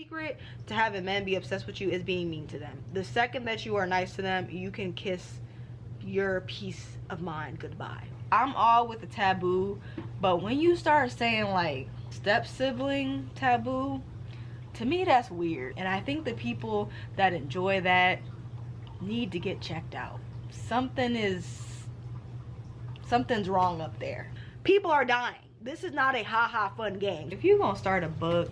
secret to having men be obsessed with you is being mean to them. The second that you are nice to them, you can kiss your peace of mind goodbye. I'm all with the taboo, but when you start saying like step sibling taboo, to me that's weird. And I think the people that enjoy that need to get checked out. Something's wrong up there. People are dying. This is not a ha-ha fun game. If you're gonna start a book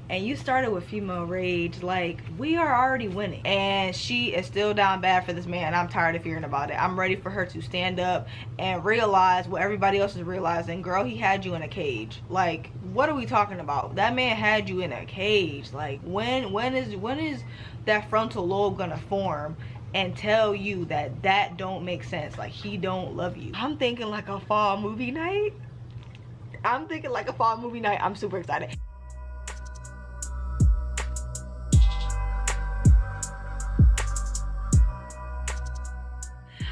and you started with female rage, like, we are already winning. And she is still down bad for this man. I'm tired of hearing about it. I'm ready for her to stand up and realize what everybody else is realizing. Girl, he had you in a cage. Like, what are we talking about? That man had you in a cage. Like, when is that frontal lobe gonna form and tell you that that don't make sense? Like, he don't love you. I'm thinking like a fall movie night. I'm super excited.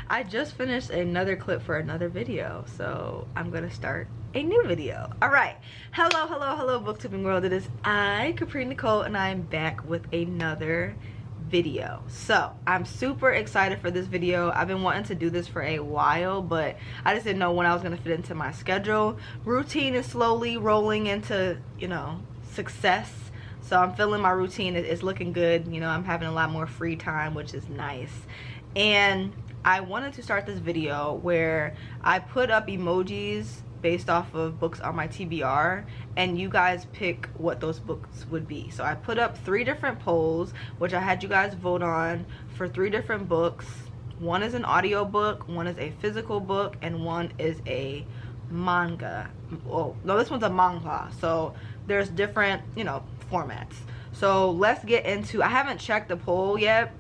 I just finished another clip for another video, so I'm gonna start a new video. All right, hello booktubing world. It is I, Capri Nicole, and I'm back with another video. So I'm super excited for this video. I've been wanting to do this for a while, but I just didn't know when I was gonna fit into my schedule. Routine is slowly rolling into, you know, success. So I'm feeling my routine is looking good. You know, I'm having a lot more free time, which is nice. And I wanted to start this video where I put up emojis based off of books on my TBR, and you guys pick what those books would be. So I put up 3 different polls, which I had you guys vote on for 3 different books. One is an audio book, one is a physical book, and one is a manga. Oh no, this one's a manga. So there's different, you know, formats. So let's get into, I haven't checked the poll yet,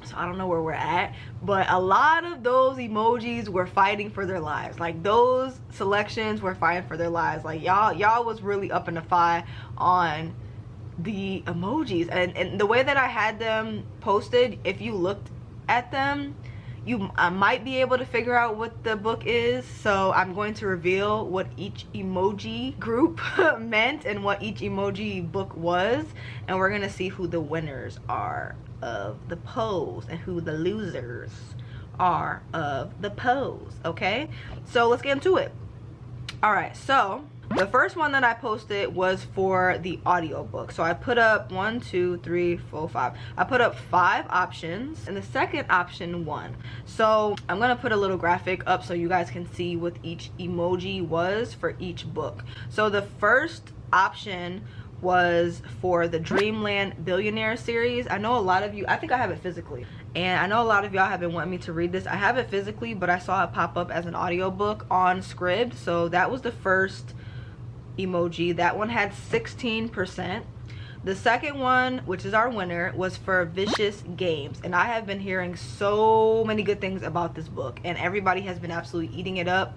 so I don't know where we're at, but a lot of those emojis were fighting for their lives. Like, those selections were fighting for their lives. Like, y'all was really up in the fight on the emojis, and the way that I had them posted, if you looked at them, I might be able to figure out what the book is. So I'm going to reveal what each emoji group meant and what each emoji book was, and we're gonna see who the winners are of the polls and who the losers are of the polls. Okay, so let's get into it. All right, so the first one that I posted was for the audiobook. So I put up 1, 2, 3, 4, 5. I put up 5 options, and the second option won. So I'm gonna put a little graphic up so you guys can see what each emoji was for each book. So the first option was for the Dreamland Billionaire series. I know a lot of you, I think I have it physically, and I know a lot of y'all have been wanting me to read this. I have it physically, but I saw it pop up as an audiobook on Scribd. So that was the first emoji. That one had 16%. The second one, which is our winner, was for Vicious Games, and I have been hearing so many good things about this book, and everybody has been absolutely eating it up.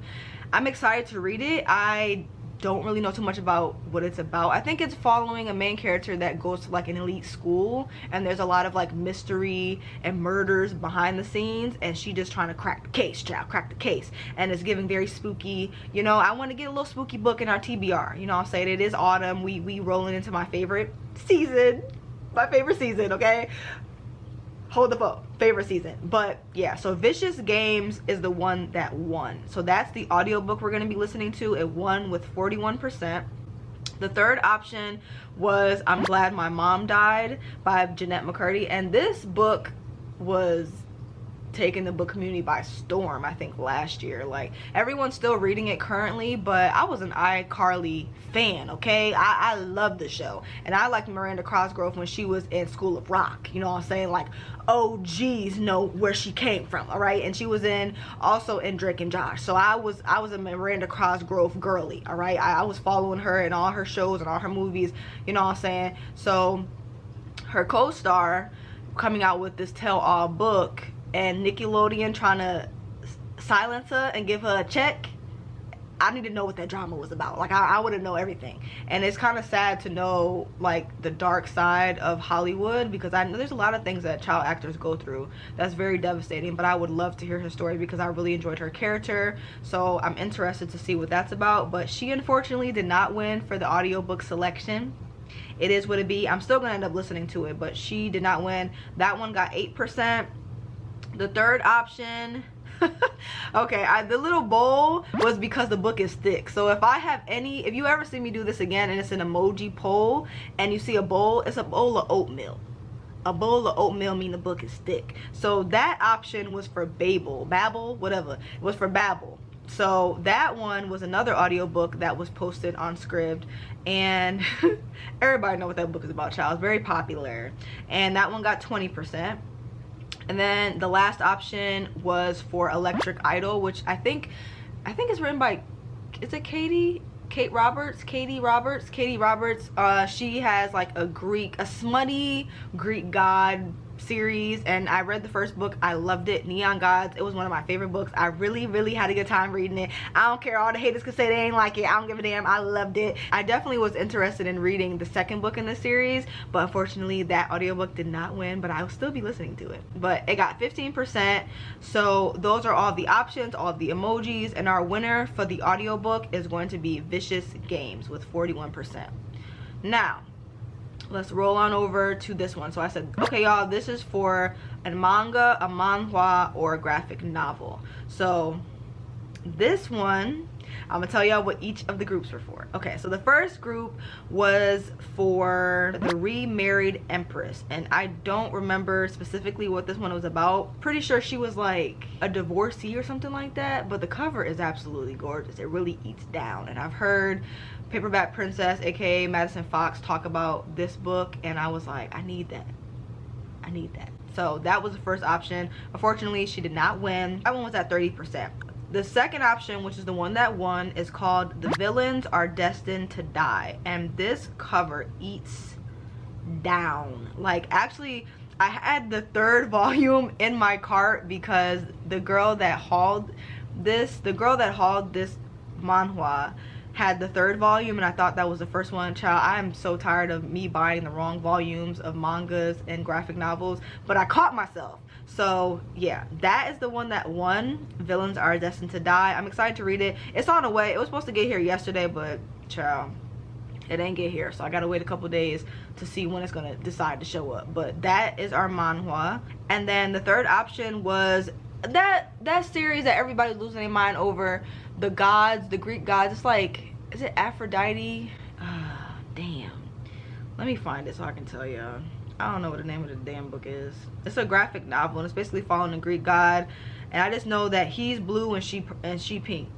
I'm excited to read it. I don't really know too much about what it's about. I think it's following a main character that goes to like an elite school, and there's a lot of like mystery and murders behind the scenes, and she just trying to crack the case, child, crack the case. And it's giving very spooky, you know. I want to get a little spooky book in our TBR, you know what I'm saying? It is autumn. We rolling into my favorite season, okay? Hold the phone, favorite season. But yeah, so Vicious Games is the one that won. So that's the audiobook we're going to be listening to. It won with 41%. The third option was I'm Glad My Mom Died by Jeanette McCurdy, and this book was taking the book community by storm, I think, last year. Like, everyone's still reading it currently, but I was an iCarly fan, okay? I love the show, and I liked Miranda Cosgrove when she was in School of Rock, you know what I'm saying? Like, OGs know where she came from, all right? And she was also in Drake and Josh. So I was a Miranda Cosgrove girly, all right? I was following her in all her shows and all her movies, you know what I'm saying? So her co-star coming out with this tell-all book, and Nickelodeon trying to silence her and give her a check, I need to know what that drama was about. Like, I want to know everything. And it's kind of sad to know like the dark side of Hollywood, because I know there's a lot of things that child actors go through that's very devastating, but I would love to hear her story because I really enjoyed her character. So I'm interested to see what that's about. But she unfortunately did not win for the audiobook selection. it is what it be. I'm still gonna end up listening to it, but she did not win. That one got 8%. The third option, okay, the little bowl was because the book is thick. So if you ever see me do this again and it's an emoji poll and you see a bowl, it's a bowl of oatmeal. A bowl of oatmeal mean the book is thick. So that option was for Babel, whatever. It was for Babel. So that one was another audiobook that was posted on Scribd, and everybody know what that book is about, child. It's very popular. And that one got 20%. And then the last option was for Electric Idol, which I think is written by, is it Katie Roberts. She has like a smutty Greek god series, and I read the first book. I loved it. Neon Gods. It was one of my favorite books. I really had a good time reading it. I don't care, all the haters could say they ain't like it. I don't give a damn. I loved it. I definitely was interested in reading the second book in the series, but unfortunately that audiobook did not win, but I'll still be listening to it. But it got 15%. So those are all the options, all the emojis, and our winner for the audiobook is going to be Vicious Games with 41%. Now let's roll on over to this one. So I said, okay y'all, this is for a manga, a manhwa, or a graphic novel. So this one, I'm gonna tell y'all what each of the groups were for. Okay, so the first group was for The Remarried Empress, and I don't remember specifically what this one was about. Pretty sure she was like a divorcee or something like that, but the cover is absolutely gorgeous. It really eats down, and I've heard Paperback Princess, aka Madison Fox, talk about this book, and I was like, I need that. So that was the first option. Unfortunately, she did not win. That one was at 30%. The second option, which is the one that won, is called The Villains Are Destined to Die, and this cover eats down. Like, actually, I had the third volume in my cart because the girl that hauled this manhwa had the third volume, and I thought that was the first one. Child, I am so tired of me buying the wrong volumes of mangas and graphic novels, but I caught myself. So yeah, that is the one that won. Villains Are Destined to Die. I'm excited to read it. It's on the way. It was supposed to get here yesterday, but child, it ain't get here, so I gotta wait a couple days to see when it's gonna decide to show up. But that is our manhwa. And then the third option was that series that everybody's losing their mind over, the gods, the Greek gods. It's like, is it Aphrodite? Damn, let me find it so I can tell y'all. I don't know what the name of the damn book is. It's a graphic novel, and it's basically following a Greek god, and I just know that he's blue and she pink.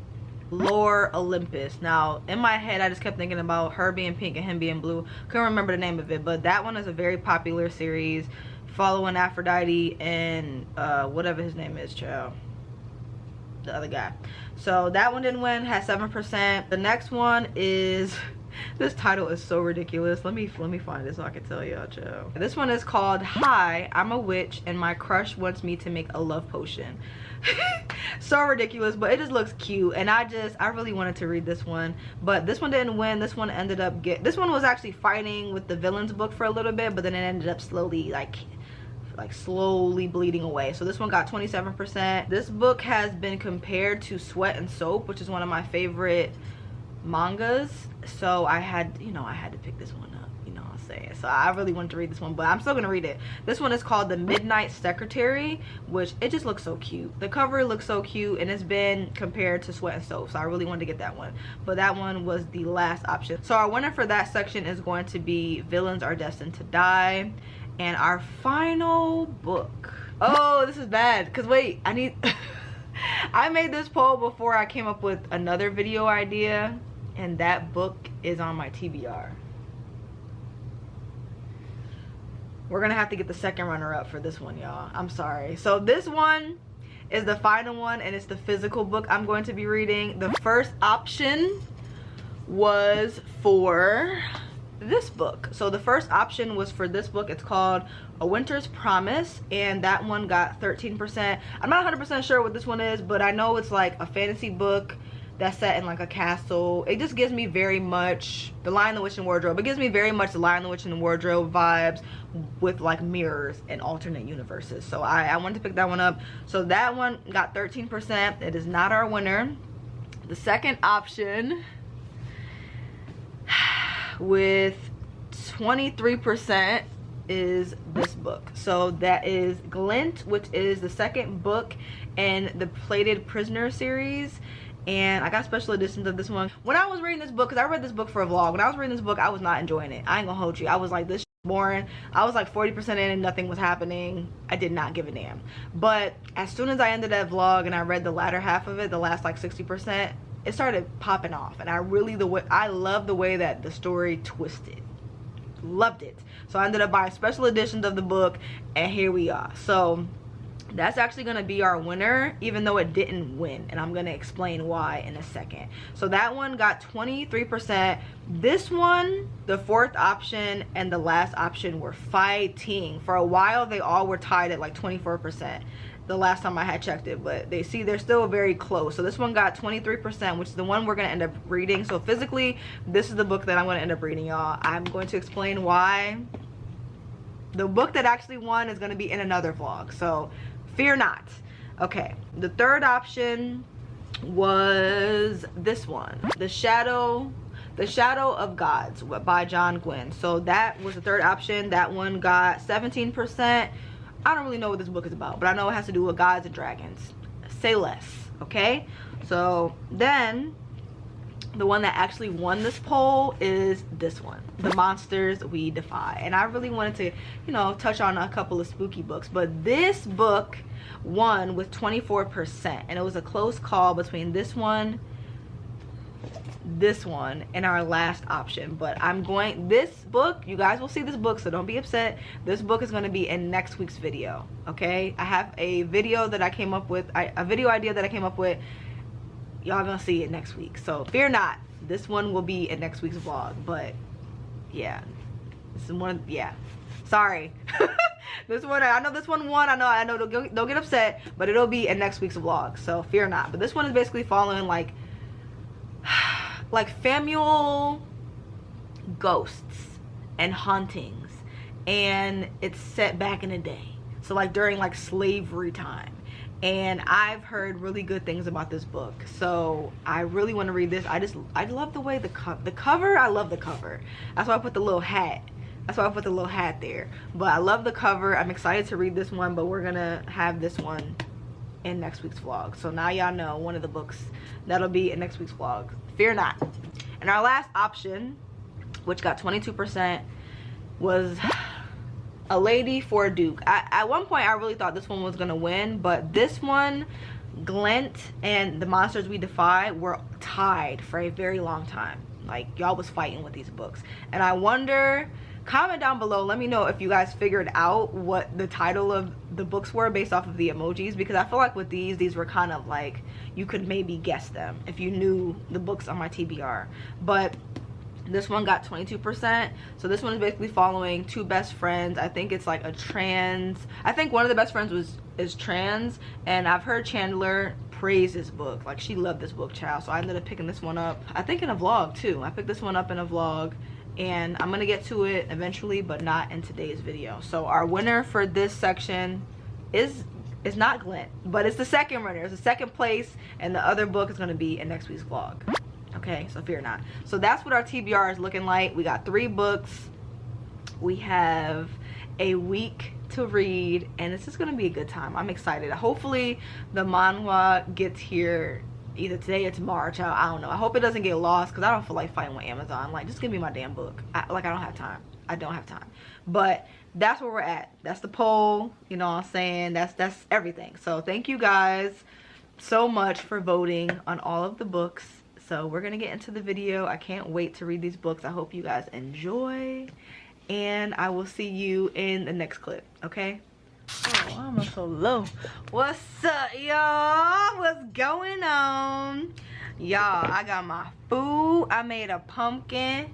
Lore Olympus. Now in my head I just kept thinking about her being pink and him being blue. Couldn't remember the name of it, but that one is a very popular series following Aphrodite and whatever his name is, child, the other guy. So that one didn't win, had 7%. The next one is, this title is so ridiculous. Let me find it so I can tell y'all, child. This one is called Hi, I'm a Witch and My Crush Wants Me to Make a Love Potion. So ridiculous, but it just looks cute, and I really wanted to read this one, but this one didn't win. This one ended up this one was actually fighting with the villains book for a little bit, but then it ended up slowly slowly bleeding away. So this one got 27%. This book has been compared to Sweat and Soap, which is one of my favorite mangas, so I had to pick this one up, you know what I'm saying. So I really wanted to read this one, but I'm still gonna read it. This one is called The Midnight Secretary, which it just looks so cute. The cover looks so cute, and it's been compared to Sweat and Soap, so I really wanted to get that one, but that one was the last option. So our winner for that section is going to be Villains Are Destined to Die. And our final book, oh, this is bad, because wait, I made this poll before I came up with another video idea, and that book is on my TBR. We're gonna have to get the second runner-up for this one, y'all. I'm sorry. So this one is the final one, and it's the physical book I'm going to be reading. The first option was for this book. So the first option was for this book. It's called A Winter's Promise, and that one got 13%. I'm not 100% sure what this one is, but I know it's like a fantasy book that's set in like a castle. It just gives me very much The Lion, the Witch, and Wardrobe. It gives me very much The Lion, the Witch, and the Wardrobe vibes with like mirrors and alternate universes. So I wanted to pick that one up. So that one got 13%. It is not our winner. The second option with 23% is this book. So that is Glint, which is the second book in the Plated Prisoner series. And I got special editions of this one. When I was reading this book, because I read this book for a vlog, when I was reading this book, I was not enjoying it. I ain't gonna hold you. I was like, this boring. I was like 40% in and nothing was happening. I did not give a damn. But as soon as I ended that vlog and I read the latter half of it, the last like 60%, it started popping off. And I love the way that the story twisted. Loved it. So I ended up buying special editions of the book, and here we are. So that's actually going to be our winner, even though it didn't win, and I'm going to explain why in a second. So that one got 23%. This one, the fourth option and the last option were fighting. For a while they all were tied at like 24% the last time I had checked it, but they're still very close. So this one got 23%, which is the one we're going to end up reading. So physically, this is the book that I'm going to end up reading, y'all. I'm going to explain why. The book that actually won is going to be in another vlog, so fear not. Okay, the third option was this one, The Shadow of Gods by John Gwynne. So that was the third option. That one got 17%. I don't really know what this book is about, but I know it has to do with gods and dragons. Say less, okay? So then the one that actually won this poll is this one, The Monsters We Defy. And I really wanted to, you know, touch on a couple of spooky books, but this book won with 24%, and it was a close call between this one, and our last option. But this book, you guys will see this book, so don't be upset. This book is going to be in next week's video, okay? I have a video that I came up with, a video idea that I came up with. Y'all gonna see it next week, so fear not. This one will be in next week's vlog. But yeah, this is one, yeah, sorry. This one, I know this one won. I know don't get upset, but it'll be in next week's vlog, so fear not. But this one is basically following like family ghosts and hauntings, and it's set back in the day, so like during like slavery time. And I've heard really good things about this book, so I really want to read this. I love the way the cover. I love the cover. That's why I put the little hat. There. But I love the cover. I'm excited to read this one, but we're gonna have this one in next week's vlog. So now y'all know one of the books that'll be in next week's vlog. Fear not. And our last option, which got 22%, was A Lady for a Duke. At one point I really thought this one was gonna win, but this one, Glint and The Monsters We Defy, were tied for a very long time. Like, y'all was fighting with these books, and I wonder, comment down below, let me know if you guys figured out what the title of the books were based off of the emojis, because I feel like with these were kind of like, you could maybe guess them if you knew the books on my TBR. But this one got 22%. So this one is basically following two best friends. I think it's like a trans, I think one of the best friends is trans, and I've heard Chandler praise this book. Like, she loved this book, child. So I ended up picking this one up, I think in a vlog too. I picked this one up in a vlog, and I'm gonna get to it eventually, but not in today's video. So our winner for this section is not Glint, but it's the second winner. It's the second place, and the other book is gonna be in next week's vlog. Okay, so fear not. So that's what our TBR is looking like. We got 3 books. We have a week to read, and it's just gonna be a good time. I'm excited. Hopefully the manhwa gets here either today or tomorrow, child. I don't know. I hope it doesn't get lost, because I don't feel like fighting with Amazon. Like, just give me my damn book. I don't have time. I don't have time. But that's where we're at. That's the poll, you know what I'm saying? That's everything. So thank you guys so much for voting on all of the books. So we're gonna get into the video. I can't wait to read these books. I hope you guys enjoy, and I will see you in the next clip, okay? Oh, I'm so low. What's up, y'all? What's going on? Y'all, I got my food. I made a pumpkin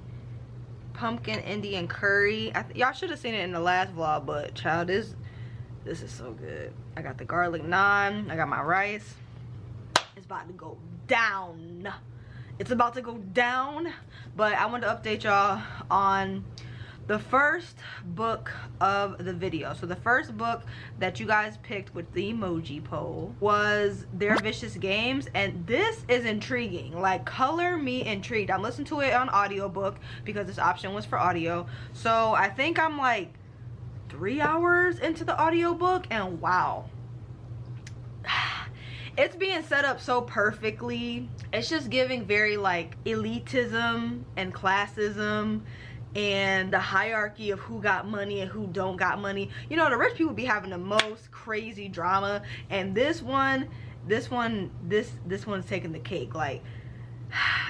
Indian curry. Y'all should have seen it in the last vlog, but child, this is so good. I got the garlic naan. I got my rice. It's about to go down. It's about to go down. But I want to update y'all on the first book of the video. So the first book that you guys picked with the emoji poll was Their Vicious Games, and this is intriguing. Like, color me intrigued. I'm listening to it on audiobook because this option was for audio. So I think I'm like 3 hours into the audiobook, and wow, it's being set up so perfectly. It's just giving very like elitism and classism and the hierarchy of who got money and who don't got money. You know, the rich people be having the most crazy drama, and this one's taking the cake. Like,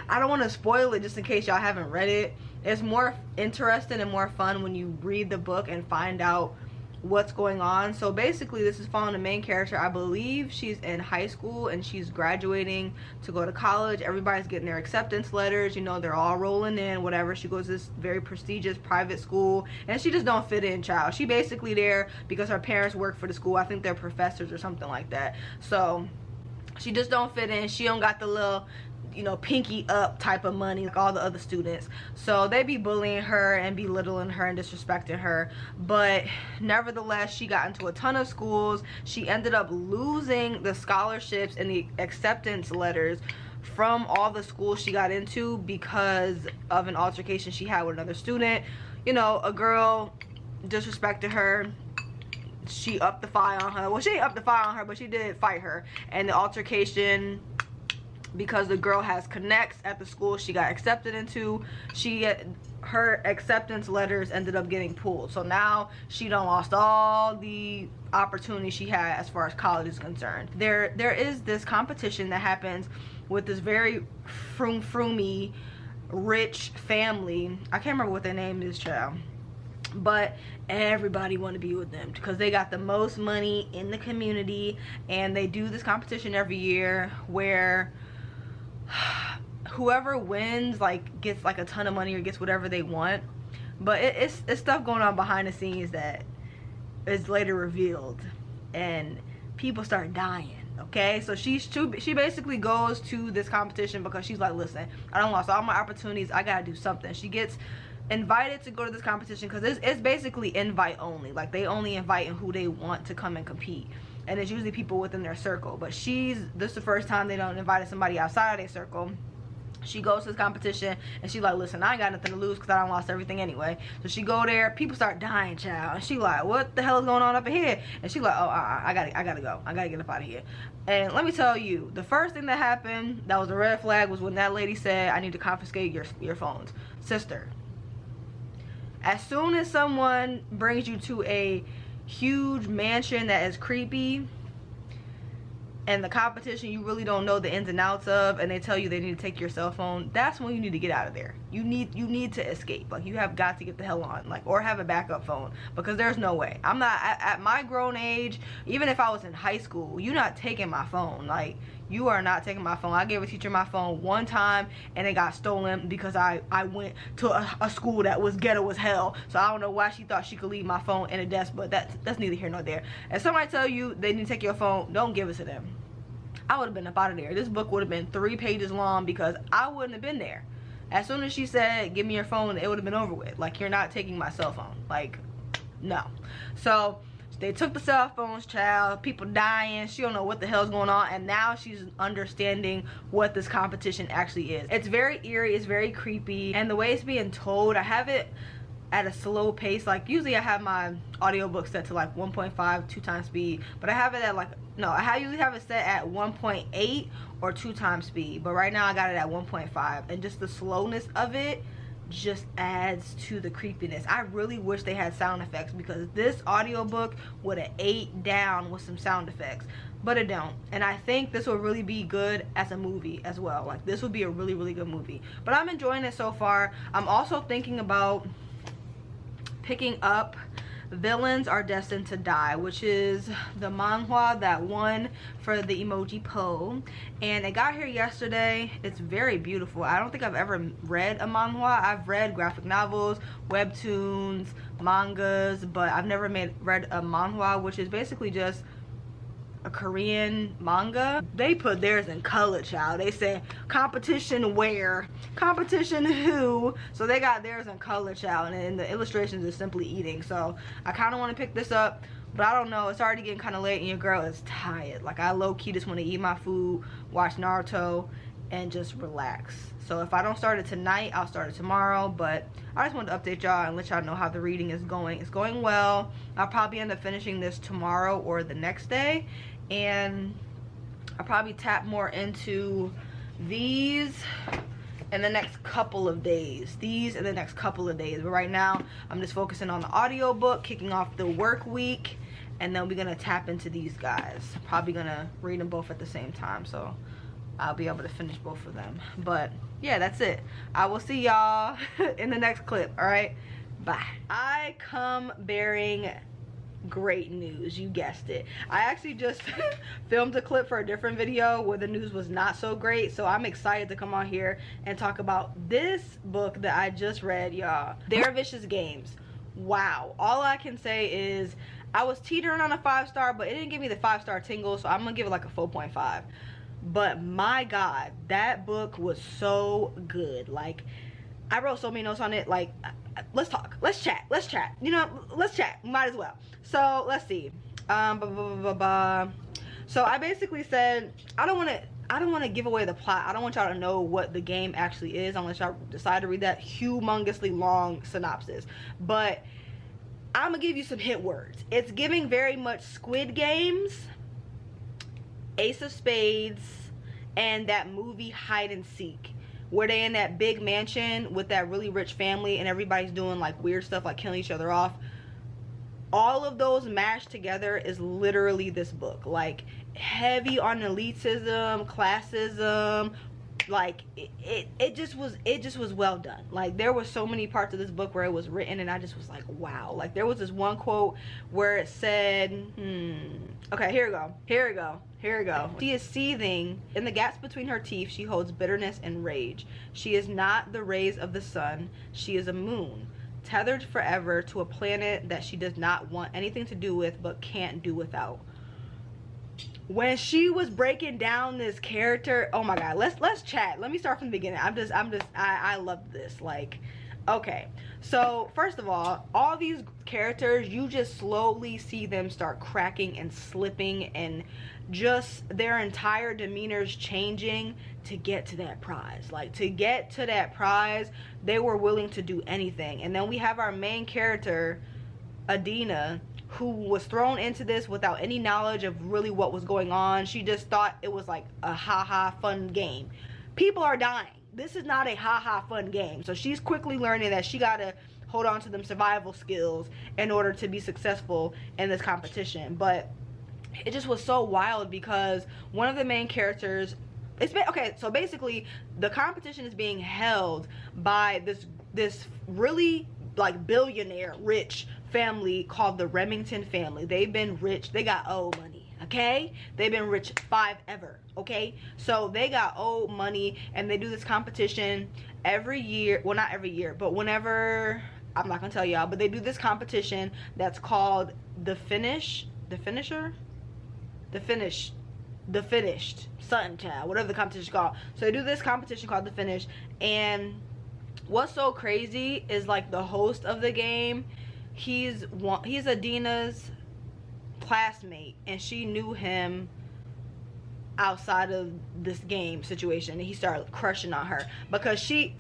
I don't want to spoil it just in case y'all haven't read it. It's more interesting and more fun when you read the book and find out what's going on. So basically, this is following the main character. I believe she's in high school and she's graduating to go to college. Everybody's getting their acceptance letters, you know, they're all rolling in, whatever. She goes to this very prestigious private school, and she just don't fit in, child. She basically there because her parents work for the school. I think they're professors or something like that. So she just don't fit in. She don't got the little, you know, pinky up type of money like all the other students. So they be bullying her and belittling her and disrespecting her. But nevertheless, she got into a ton of schools. She ended up losing the scholarships and the acceptance letters from all the schools she got into because of an altercation she had with another student. You know, a girl disrespected her. She upped the fight on her. Well, she ain't upped the fight on her, but she did fight her. And the altercation, because the girl has connects at the school she got accepted into, her acceptance letters ended up getting pulled. So now she done lost all the opportunity she had as far as college is concerned. There is this competition that happens with this very froomy rich family. I can't remember what their name is, child, but everybody want to be with them because they got the most money in the community. And they do this competition every year where whoever wins like gets like a ton of money or gets whatever they want. But it's stuff going on behind the scenes that is later revealed, and people start dying. Okay, so she basically goes to this competition because she's like, listen, I done lost all my opportunities, I gotta do something. She gets invited to go to this competition because it's basically invite only. Like, they only invite who they want to come and compete, and it's usually people within their circle. But this is the first time they don't invite somebody outside of their circle. She goes to this competition and she's like, listen, I ain't got nothing to lose because I done lost everything anyway. So she go there, people start dying, child, and she like, what the hell is going on up in here? And she like, oh, I gotta go, I gotta get up out of here. And let me tell you, the first thing that happened that was a red flag was when that lady said, I need to confiscate your phones. Sister, as soon as someone brings you to a huge mansion that is creepy and the competition you really don't know the ins and outs of, and they tell you they need to take your cell phone, that's when you need to get out of there. You need to escape. Like, you have got to get the hell on, like, or have a backup phone, because there's no way. I'm not at my grown age. Even if I was in high school, you're not taking my phone. Like, you are not taking my phone. I gave a teacher my phone one time and it got stolen because I went to a school that was ghetto as hell. So I don't know why she thought she could leave my phone in a desk, but that's neither here nor there. If somebody tell you they need to take your phone, don't give it to them. I would have been up out of there. This book would have been 3 pages long because I wouldn't have been there. As soon as she said, give me your phone, it would have been over with. Like, you're not taking my cell phone. Like, no. So they took the cell phones, child. People dying. She don't know what the hell's going on. And now she's understanding what this competition actually is. It's very eerie. It's very creepy. And the way it's being told, I have it at a slow pace. Like, usually I have my audiobook set to like 1.5, 2 times speed. But I have it at like, no, I usually have it set at 1.8 or 2 times speed. But right now I got it at 1.5. And just the slowness of it just adds to the creepiness. I really wish they had sound effects, because this audiobook would have ate down with some sound effects, but it don't. And I think this will really be good as a movie as well. Like, this would be a really, really good movie. But I'm enjoying it so far. I'm also thinking about picking up Villains Are Destined to Die, which is the manhwa that won for the emoji poll, and it got here yesterday. It's very beautiful. I don't think I've ever read a manhwa. I've read graphic novels, webtoons, mangas, but I've never read a manhwa, which is basically just a Korean manga. They put theirs in color, child. They said competition where, competition who. So they got theirs in color, child, and the illustrations is simply eating. So I kind of want to pick this up, but I don't know. It's already getting kind of late and your girl is tired. Like, I low-key just want to eat my food, watch Naruto, and just relax. So if I don't start it tonight, I'll start it tomorrow. But I just wanted to update y'all and let y'all know how the reading is going. It's going well. I'll probably end up finishing this tomorrow or the next day, and I'll probably tap more into these in the next couple of days. But right now I'm just focusing on the audiobook, kicking off the work week, and then we're gonna tap into these guys. Probably gonna read them both at the same time, so I'll be able to finish both of them. But yeah, that's it. I will see y'all in the next clip. All right, bye. I come bearing great news. You guessed it. I actually just filmed a clip for a different video where the news was not so great, so I'm excited to come on here and talk about this book that I just read, y'all. They're Vicious Games. Wow, all I can say is I was teetering on a 5-star, but it didn't give me the 5-star tingle, so I'm gonna give it like a 4.5. But my god, that book was so good. Like, I wrote so many notes on it. Like, let's talk, let's chat, you know, let's chat, might as well. So let's see. So I basically said I don't want to give away the plot. I don't want y'all to know what the game actually is unless y'all decide to read that humongously long synopsis. But I'm gonna give you some hint words. It's giving very much Squid Games, Ace of Spades, and that movie Hide and Seek, where they in that big mansion with that really rich family and everybody's doing like weird stuff like killing each other off. All of those mashed together is literally this book. Like, heavy on elitism, classism. Like, it just was well done. Like, there were so many parts of this book where it was written and I just was like, wow. Like, there was this one quote where it said, okay, here we go. She is seething. In the gaps between her teeth, she holds bitterness and rage. She is not the rays of the sun. She is a moon, tethered forever to a planet that she does not want anything to do with but can't do without. When she was breaking down this character, oh my god, let's chat. Let me start from the beginning. I love this. Like, okay, so first of all these characters, you just slowly see them start cracking and slipping, and just their entire demeanors changing to get to that prize. Like, to get to that prize, they were willing to do anything. And then we have our main character, Adina, who was thrown into this without any knowledge of really what was going on. She just thought it was like a haha fun game. People are dying. This is not a haha fun game. So she's quickly learning that she gotta hold on to them survival skills in order to be successful in this competition. But it just was so wild because one of the main characters, okay, so basically the competition is being held by this really like billionaire rich family called the Remington family. They've been rich, they got old money, okay? They've been rich forever, okay? So they got old money and they do this competition every year. Well, not every year, but whenever, I'm not gonna tell y'all, but they do this competition that's called the finished something, child, whatever the competition is called. So they do this competition called the finish, and what's so crazy is like the host of the game, he's Adina's classmate, and she knew him outside of this game situation, and he started crushing on her because she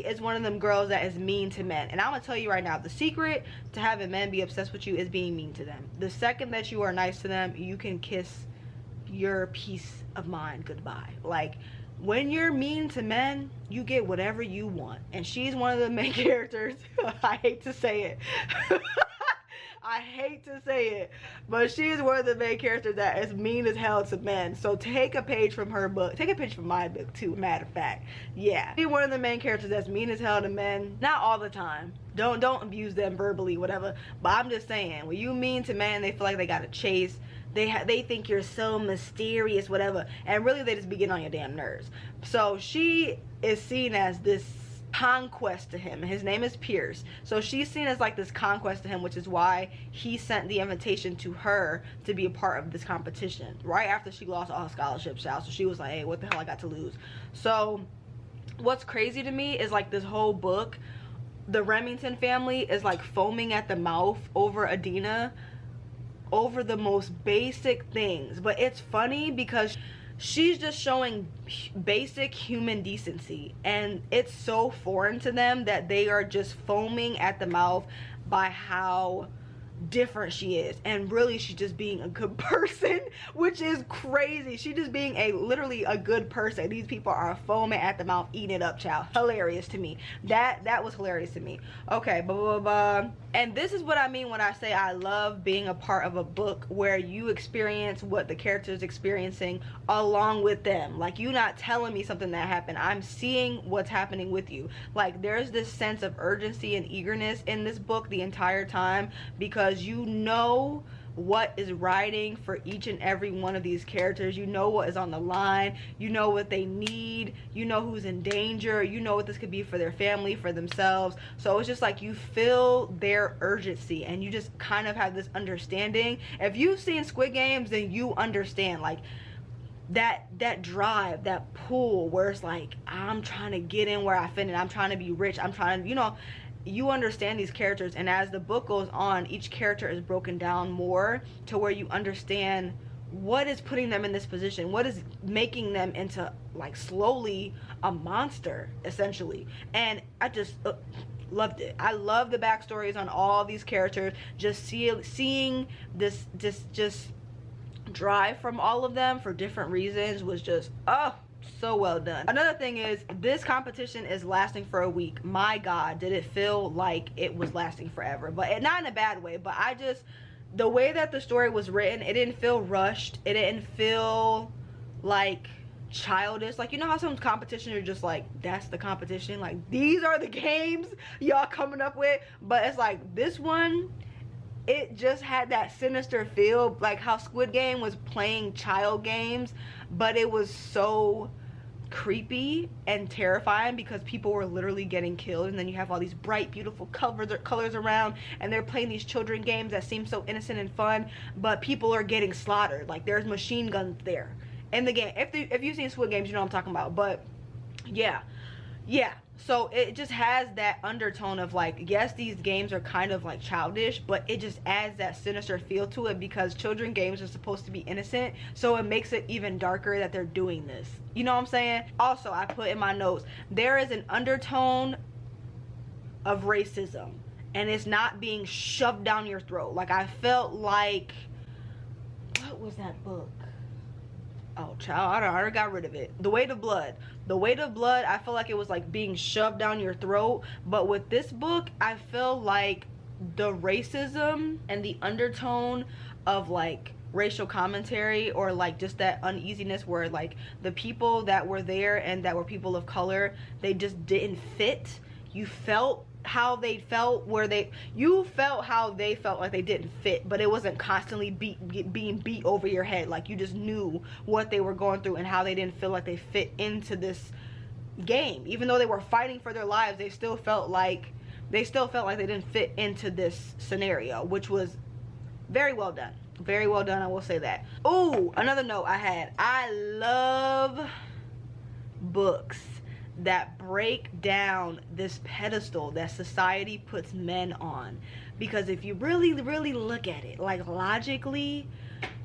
is one of them girls that is mean to men. And I'm gonna tell you right now, the secret to having men be obsessed with you is being mean to them. The second that you are nice to them, you can kiss your peace of mind goodbye. Like, when you're mean to men, you get whatever you want. And she's one of the main characters. I hate to say it. I hate to say it, but she is one of the main characters that is mean as hell to men. So take a page from her book. Take a page from my book too, matter of fact. Yeah, she's one of the main characters that's mean as hell to men. Not all the time. Don't abuse them verbally, whatever. But I'm just saying, when you mean to men, they feel like they gotta chase. They think you're so mysterious, whatever. And really, they just be getting on your damn nerves. So she is seen as this conquest to him. His name is Pierce, so she's seen as like this conquest to him, which is why he sent the invitation to her to be a part of this competition right after she lost all her scholarships out. So she was like, hey, what the hell I got to lose? So what's crazy to me is like this whole book, the Remington family is like foaming at the mouth over Adina over the most basic things. But it's funny because she's just showing basic human decency, and it's so foreign to them that they are just foaming at the mouth by how different she is. And really, she's just being a good person, which is crazy. She's just being literally a good person. These people are foaming at the mouth, eating it up, child. Hilarious to me. That was hilarious to me. Okay, blah blah blah. And this is what I mean when I say I love being a part of a book where you experience what the character's experiencing along with them. Like, you not telling me something that happened, I'm seeing what's happening with you. Like, there's this sense of urgency and eagerness in this book the entire time, because you know what is riding for each and every one of these characters. You know what is on the line, you know what they need, you know who's in danger, you know what this could be for their family, for themselves. So it's just like you feel their urgency, and you just kind of have this understanding. If you've seen Squid Games, then you understand like that drive, that pull, where it's like, I'm trying to get in where I fit in, I'm trying to be rich, I'm trying to, you know, you understand these characters. And as the book goes on, each character is broken down more to where you understand what is putting them in this position, what is making them into like slowly a monster essentially. And I just loved it. I love the backstories on all these characters. Just seeing this just drive from all of them for different reasons was just, oh, so well done. Another thing is, this competition is lasting for a week. My god, did it feel like it was lasting forever. But not in a bad way, but I just, the way that the story was written, it didn't feel rushed, it didn't feel like childish. Like, you know how some competition are just like, that's the competition, like these are the games y'all coming up with. But it's like, this one, it just had that sinister feel, like how Squid Game was playing child games, but it was so creepy and terrifying because people were literally getting killed. And then you have all these bright, beautiful colors around, and they're playing these children games that seem so innocent and fun, but people are getting slaughtered. Like, there's machine guns there in the game. If you've seen Squid Games, you know what I'm talking about. But yeah, so it just has that undertone of like, yes, these games are kind of like childish, but it just adds that sinister feel to it because children games are supposed to be innocent, so it makes it even darker that they're doing this. You know what I'm saying? Also, I put in my notes, there is an undertone of racism, and it's not being shoved down your throat. Like, I felt like, what was that book? Oh, child, I already got rid of it. The Weight of Blood. The Weight of Blood, I feel like it was like being shoved down your throat. But with this book, I feel like the racism and the undertone of like racial commentary, or like just that uneasiness where like the people that were there and that were people of color, they just didn't fit. You felt how they felt, you felt how they felt like they didn't fit, but it wasn't constantly being beat over your head. Like, you just knew what they were going through and how they didn't feel like they fit into this game. Even though they were fighting for their lives, they still felt like they didn't fit into this scenario, which was very well done. Very well done, I will say that. Oh, another note I had, I love books that break down this pedestal that society puts men on, because if you really look at it, like, logically,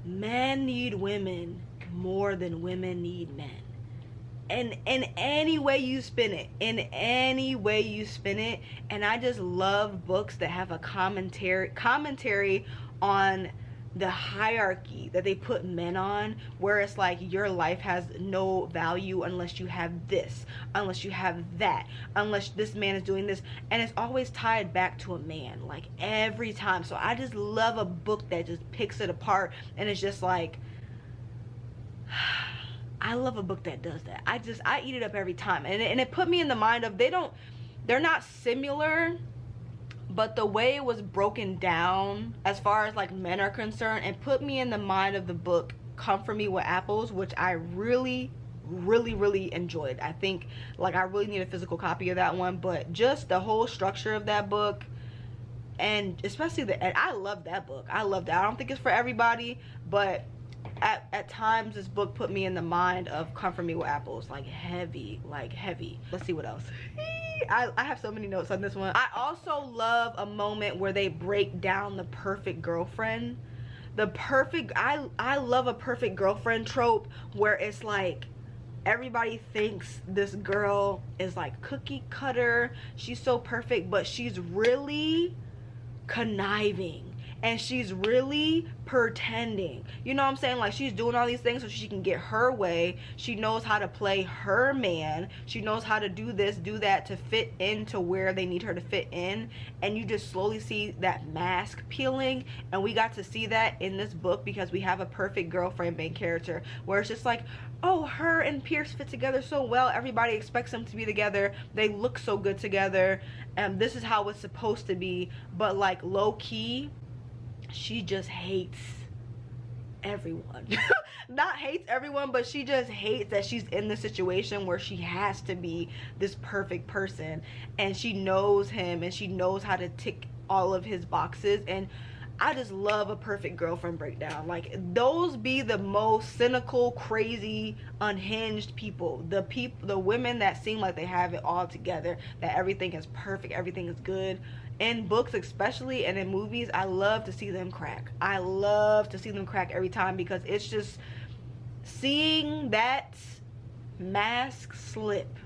men need women more than women need men. And in any way you spin it, and I just love books that have a commentary on the hierarchy that they put men on, where it's like, your life has no value unless you have this, unless you have that, unless this man is doing this, and it's always tied back to a man, like, every time. So I just love a book that just picks it apart, and it's just like, I love a book that does that. I eat it up every time. And it put me in the mind of, they're not similar, but the way it was broken down as far as like men are concerned, and put me in the mind of the book Comfort Me with Apples, which I really really enjoyed. I think like I really need a physical copy of that one, but just the whole structure of that book, and especially I love that book. I love that. I don't think it's for everybody, but at times this book put me in the mind of Comfort Me with Apples, like heavy. Let's see what else. I have so many notes on this one. I also love a moment where they break down the perfect girlfriend. I love a perfect girlfriend trope where it's like everybody thinks this girl is like cookie cutter, she's so perfect, but she's really conniving and she's really pretending. You know what I'm saying? Like she's doing all these things so she can get her way. She knows how to play her man. She knows how to do this, do that to fit into where they need her to fit in. And you just slowly see that mask peeling. And we got to see that in this book because we have a perfect girlfriend main character where it's just like, oh, her and Pierce fit together so well. Everybody expects them to be together. They look so good together. And this is how it's supposed to be. But like low key, she just hates everyone. Not hates everyone, but she just hates that she's in the situation where she has to be this perfect person, and she knows him and she knows how to tick all of his boxes. And I just love a perfect girlfriend breakdown. Like those be the most cynical, crazy, unhinged people. The women that seem like they have it all together, that everything is perfect, everything is good. In books especially, and in movies, I love to see them crack. I love to see them crack every time, because it's just seeing that mask slip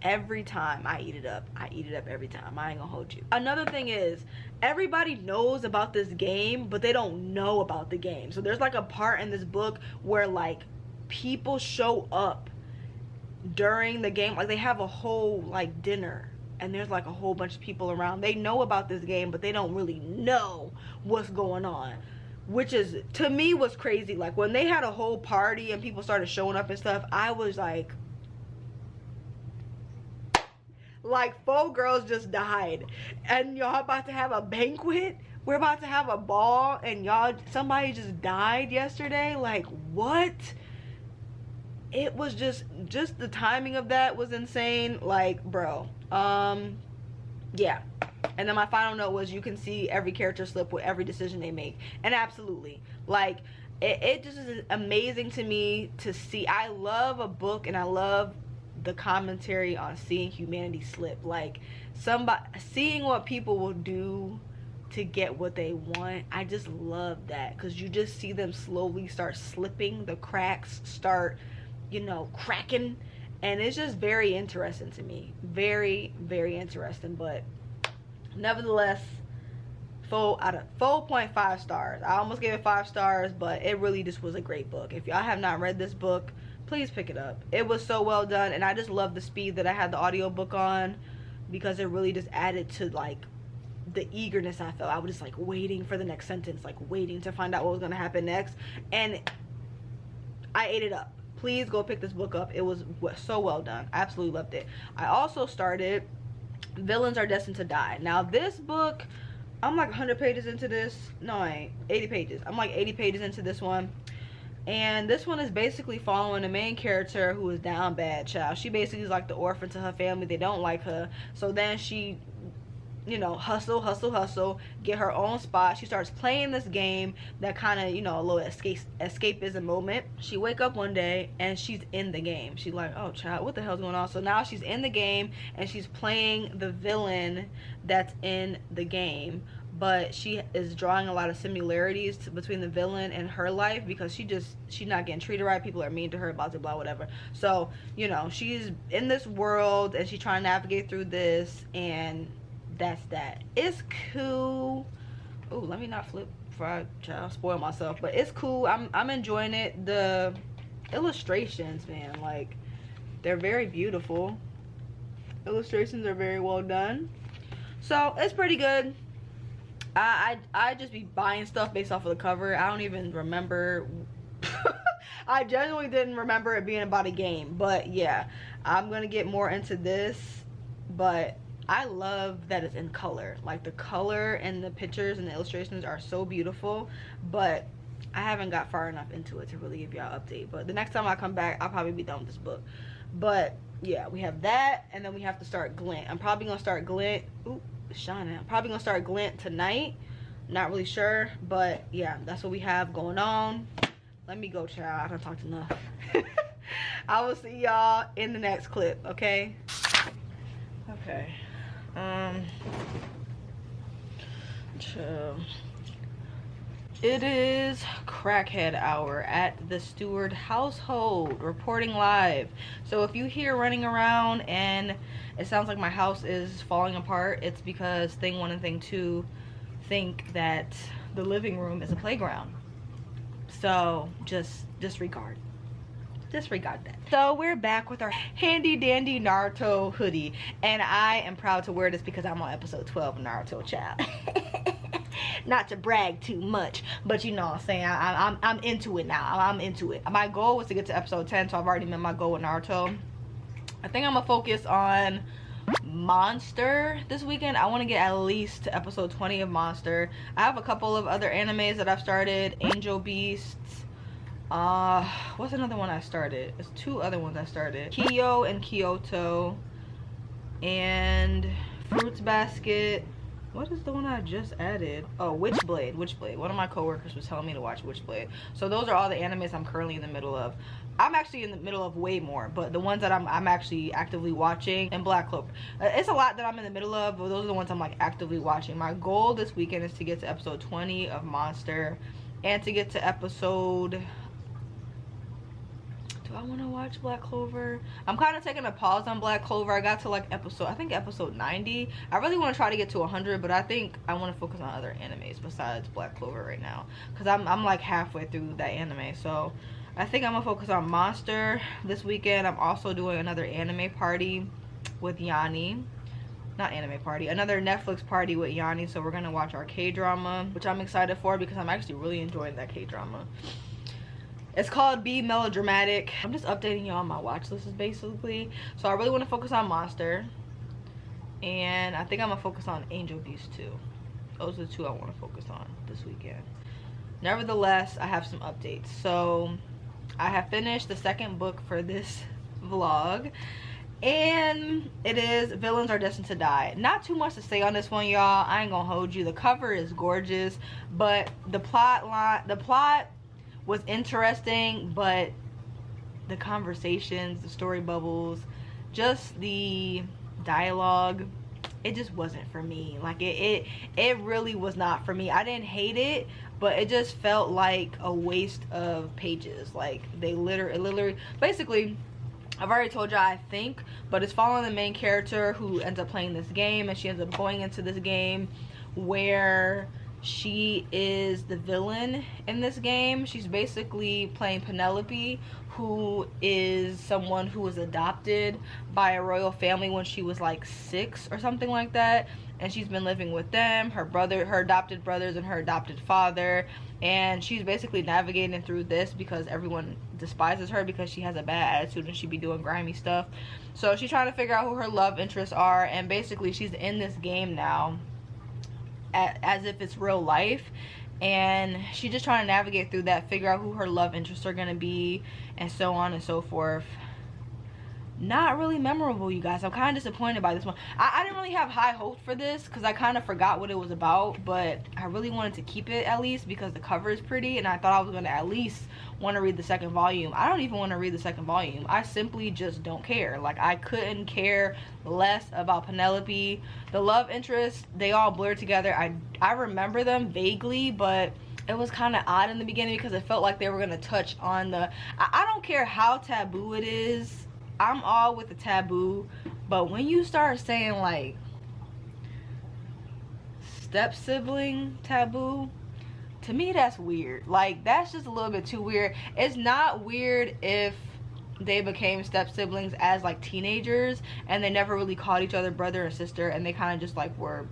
every time. I eat it up. I eat it up every time. I ain't gonna hold you. Another thing is, everybody knows about this game, but they don't know about the game. So there's like a part in this book where like people show up during the game. Like they have a whole like dinner, and there's like a whole bunch of people around. They know about this game, but they don't really know what's going on, which is, to me, was crazy. Like when they had a whole party and people started showing up and stuff, I was like 4 girls just died, and y'all about to have a banquet, we're about to have a ball, and somebody just died yesterday. Like what? It was just the timing of that was insane. Like bro, yeah. And then my final note was, you can see every character slip with every decision they make. And absolutely, like it just is amazing to me to see. I love a book, and I love the commentary on seeing humanity slip. Like seeing what people will do to get what they want. I just love that, because you just see them slowly start slipping, the cracks start, you know, cracking, and it's just very interesting to me. Very interesting. But nevertheless, 4.5 stars. I almost gave it 5 stars, but it really just was a great book. If y'all have not read this book, please pick it up. It was so well done, and I just love the speed that I had the audiobook on, because it really just added to like the eagerness I felt. I was just like waiting for the next sentence, like waiting to find out what was going to happen next, and I ate it up. Please go pick this book up. It was so well done. I absolutely loved it. I also started Villains Are Destined to Die. Now this book, I'm like 100 pages into this. No, I ain't. 80 pages. I'm like 80 pages into this one. And this one is basically following the main character who is down bad, child. She basically is like the orphan to her family. They don't like her. So then she, you know, hustle, get her own spot. She starts playing this game that kind of, you know, a little escapism moment. She wake up one day and she's in the game. She's like, oh child, what the hell's going on? So now she's in the game and she's playing the villain that's in the game, but she is drawing a lot of similarities between the villain and her life, because she's not getting treated right. People are mean to her, blah blah blah, whatever. So, you know, she's in this world and she's trying to navigate through this, and that's that. It's cool. Oh, let me not flip before I try to spoil myself, but it's cool. I'm enjoying it. The illustrations, man, like they're very beautiful. Illustrations are very well done, so it's pretty good. I just be buying stuff based off of the cover. I don't even remember. I genuinely didn't remember it being about a game, but yeah, I'm gonna get more into this. But I love that it's in color. Like the color and the pictures and the illustrations are so beautiful. But I haven't got far enough into it to really give y'all an update, but the next time I come back I'll probably be done with this book. But yeah, we have that, and then we have to start Glint. I'm probably gonna start Glint. Ooh, it's shining. I'm probably gonna start Glint tonight. Not really sure, but yeah, that's what we have going on. Let me go, child. I don't talk enough. I will see y'all in the next clip, okay? Okay. It is crackhead hour at the Stewart household, reporting live. So if you hear running around and it sounds like my house is falling apart, it's because thing 1 and thing 2 think that the living room is a playground. So just disregard that. So we're back with our handy dandy Naruto hoodie, and I am proud to wear this because I'm on episode 12 of Naruto, child. Not to brag too much, but you know what I'm saying, I'm into it now. I'm into it. My goal was to get to episode 10, so I've already met my goal with Naruto. I think I'm gonna focus on Monster this weekend. I want to get at least to episode 20 of Monster. I have a couple of other animes that I've started. Angel Beasts, what's another one I started? There's 2 other ones I started. Kyo and Kyoto, and Fruits Basket. What is the one I just added? Oh, Witchblade. One of my coworkers was telling me to watch Witchblade. So those are all the animes I'm currently in the middle of. I'm actually in the middle of way more, but the ones that I'm actually actively watching, and Black Clover. It's a lot that I'm in the middle of, but those are the ones I'm like actively watching. My goal this weekend is to get to episode 20 of Monster, and to get to episode... Do I want to watch Black Clover? I'm kind of taking a pause on Black Clover. I got to like episode 90. I really want to try to get to 100, but I think I want to focus on other animes besides Black Clover right now, because I'm like halfway through that anime. So I think I'm gonna focus on Monster this weekend. I'm also doing another anime party with Yanni. Not anime party, another Netflix party with Yanni. So we're gonna watch our K-drama, which I'm excited for because I'm actually really enjoying that K-drama. It's called Be Melodramatic. I'm just updating y'all on my watch list basically. So I really want to focus on Monster, and I think I'm gonna focus on Angel Beasts too. Those are the 2 I want to focus on this weekend. Nevertheless, I have some updates. So I have finished the 2nd book for this vlog, and it is Villains Are Destined to Die. Not too much to say on this one, y'all. I ain't gonna hold you. The cover is gorgeous, but the plot was interesting, but the conversations, the story bubbles, just the dialogue, it just wasn't for me. Like it really was not for me. I didn't hate it, but it just felt like a waste of pages. Like they literally basically, I've already told y'all I think, but it's following the main character who ends up playing this game, and she ends up going into this game where she is the villain in this game. She's basically playing Penelope, who is someone who was adopted by a royal family when she was like 6 or something like that, and she's been living with them, her adopted brothers and her adopted father, and she's basically navigating through this because everyone despises her because she has a bad attitude and she be doing grimy stuff. So she's trying to figure out who her love interests are, and basically she's in this game now as if it's real life, and she's just trying to navigate through that, figure out who her love interests are going to be, and so on and so forth. Not really memorable, you guys. I'm kind of disappointed by this one. I didn't really have high hopes for this because I kind of forgot what it was about, but I really wanted to keep it at least because the cover is pretty, and I thought I was going to at least want to read the 2nd volume. I don't even want to read the 2nd volume. I simply just don't care. Like, I couldn't care less about Penelope. The love interests, they all blur together. I remember them vaguely, but it was kind of odd in the beginning because it felt like they were going to touch on the... I don't care how taboo it is. I'm all with the taboo, but when you start saying like step sibling taboo, to me that's weird. Like, that's just a little bit too weird. It's not weird if they became step siblings as like teenagers and they never really called each other brother and sister, and they kind of just like were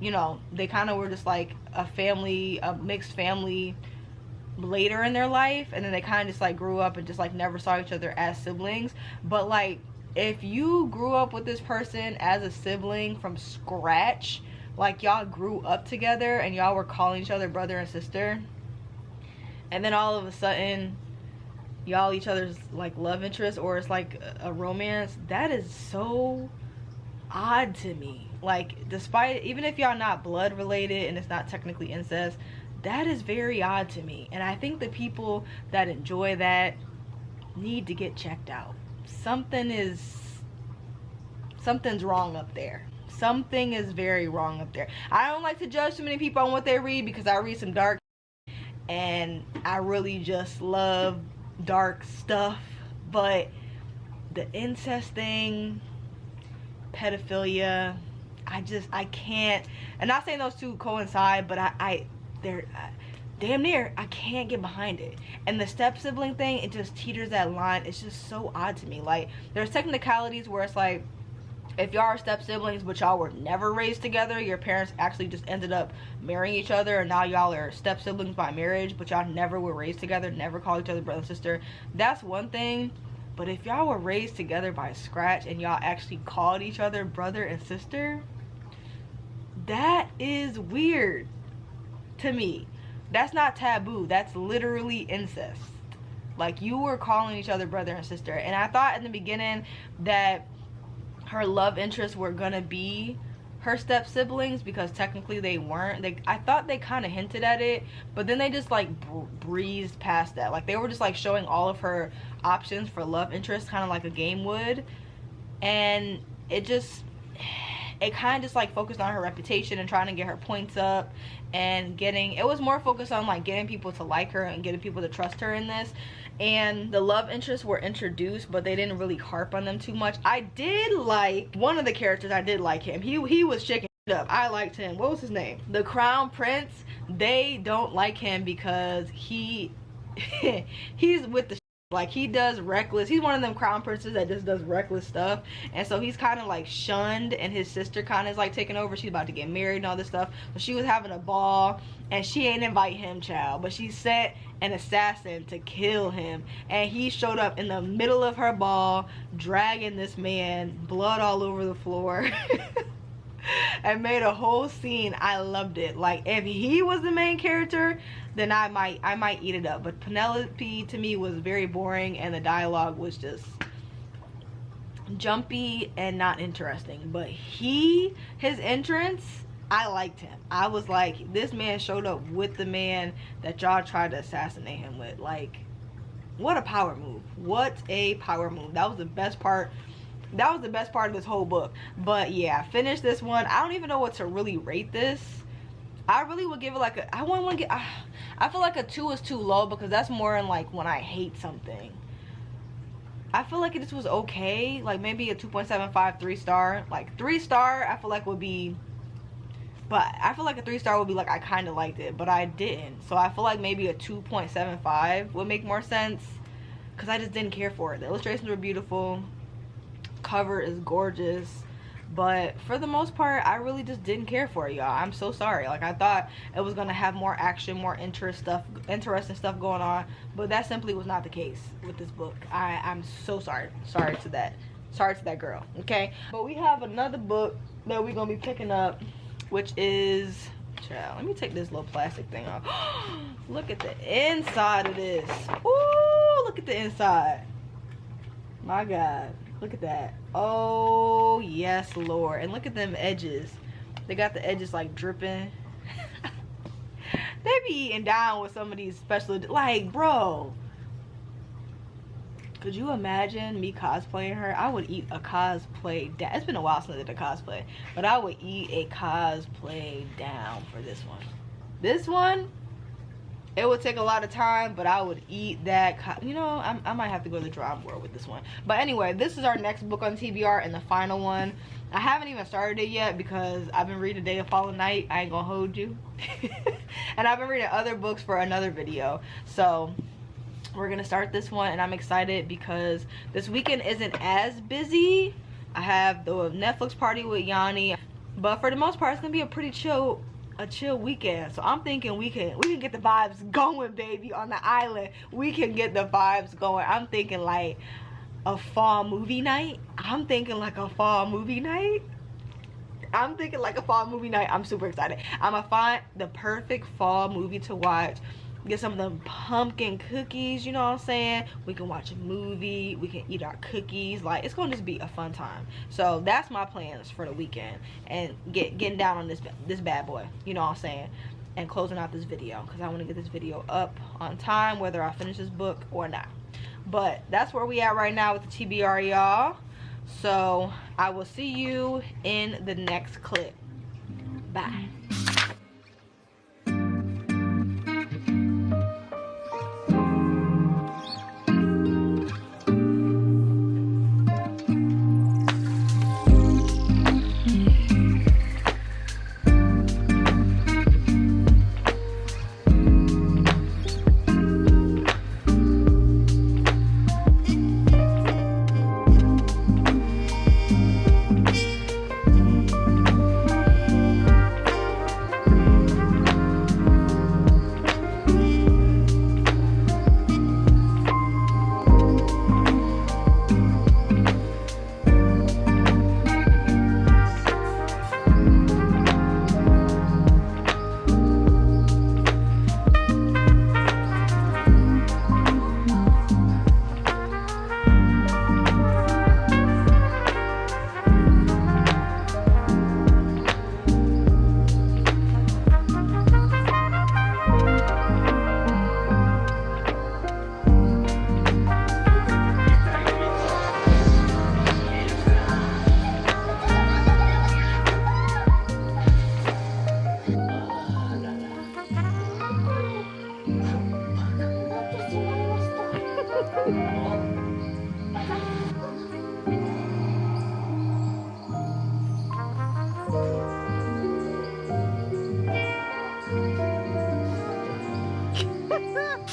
you know, they kind of were just like a family, a mixed family later in their life, and then they kind of just like grew up and just like never saw each other as siblings. But like, if you grew up with this person as a sibling from scratch, like y'all grew up together and y'all were calling each other brother and sister, and then all of a sudden y'all each other's like love interest, or it's like a romance. That is so odd to me. Like, despite, even if y'all not blood related and it's not technically incest, that is very odd to me. And I think the people that enjoy that need to get checked out. Something's wrong up there. Something is very wrong up there. I don't like to judge too many people on what they read, because I read some dark and I really just love dark stuff. But the incest thing, pedophilia, I can't. I'm not saying those two coincide, but they're damn near, I can't get behind it. And the step sibling thing, it just teeters that line. It's just so odd to me. Like, there's technicalities where it's like, if y'all are step siblings but y'all were never raised together, your parents actually just ended up marrying each other, and now y'all are step siblings by marriage, but y'all never were raised together, never called each other brother and sister, that's one thing. But if y'all were raised together by scratch and y'all actually called each other brother and sister, that is weird to me. That's not taboo. That's literally incest. Like, you were calling each other brother and sister. And I thought in the beginning that her love interests were gonna be her step siblings, because technically they weren't. I thought they kind of hinted at it, but then they just like breezed past that. Like, they were just like showing all of her options for love interest, kind of like a game would, and it kind of just like focused on her reputation and trying to get her points up, and it was more focused on like getting people to like her and getting people to trust her in this. And the love interests were introduced, but they didn't really harp on them too much. I did like one of the characters. I did like him. He was shaking up. I liked him. What was his name? The Crown Prince. They don't like him because he's with the like, he does reckless, he's one of them crown princes that just does reckless stuff, and so he's kind of like shunned, and his sister kind of is like taking over. She's about to get married and all this stuff, but she was having a ball and she ain't invite him, child, but she sent an assassin to kill him, and he showed up in the middle of her ball dragging this man, blood all over the floor. And made a whole scene. I loved it. Like, if he was the main character, then I might eat it up. But Penelope to me was very boring, and the dialogue was just jumpy and not interesting. But his entrance, I liked him. I was like, this man showed up with the man that y'all tried to assassinate him with. Like, what a power move. What a power move. That was the best part. That was the best part of this whole book. But yeah, finish this one. I don't even know what to really rate this. I really would give it like a, I feel like a 2 is too low, because that's more in like when I hate something. I feel like this was okay. Like maybe a 2.75, 3 star. Like 3 star I feel like would be, but I feel like a 3 star would be like, I kind of liked it, but I didn't. So I feel like maybe a 2.75 would make more sense, because I just didn't care for it. The illustrations were beautiful. Cover is gorgeous, but for the most part I really just didn't care for it, y'all. I'm so sorry. Like, I thought it was gonna have more action, more interesting stuff going on, but that simply was not the case with this book. I'm so sorry to that girl. Okay, but we have another book that we're gonna be picking up, which is, child, let me take this little plastic thing off. Look at the inside of this. Ooh, look at the inside. My God, look at that. Oh yes, Lord. And look at them edges. They got the edges like dripping. They be eating down with some of these special, like, bro, could you imagine me cosplaying her? I would eat a cosplay down. It's been a while since I did a cosplay, but I would eat a cosplay down for this one. This one, it would take a lot of time, but I would eat that. You know, I might have to go to the drawing board with this one. But anyway, this is our next book on TBR, and the final one. I haven't even started it yet because I've been reading Day of Fallen Night. I ain't gonna hold you. And I've been reading other books for another video. So we're gonna start this one, and I'm excited because this weekend isn't as busy. I have the Netflix party with Yanni, but for the most part, it's gonna be a pretty chill weekend. So I'm thinking we can get the vibes going, baby, on the island. We can get the vibes going. I'm thinking like a fall movie night. I'm thinking like a fall movie night. I'm super excited. I'm gonna find the perfect fall movie to watch get some of them pumpkin cookies, you know what I'm saying? We can watch a movie, we can eat our cookies. Like, it's gonna just be a fun time. So that's my plans for the weekend, and getting down on this bad boy, you know what I'm saying, and closing out this video, because I want to get this video up on time whether I finish this book or not. But that's where we at right now with the TBR, y'all. So I will see you in the next clip. Bye.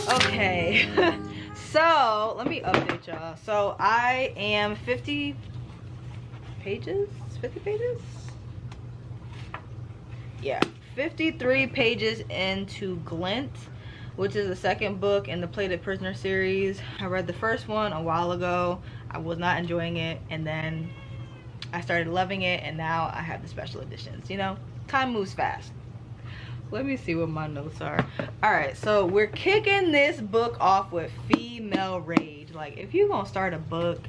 Okay, so let me update y'all. So I am 50 pages? 50 pages? Yeah, 53 pages into Glint, which is the second book in the Plated Prisoner series. I read the first one a while ago. I was not enjoying it, and then I started loving it, and now I have the special editions. You know, time moves fast. Let me see what my notes are. All right, so we're kicking this book off with female rage. Like, if you're gonna start a book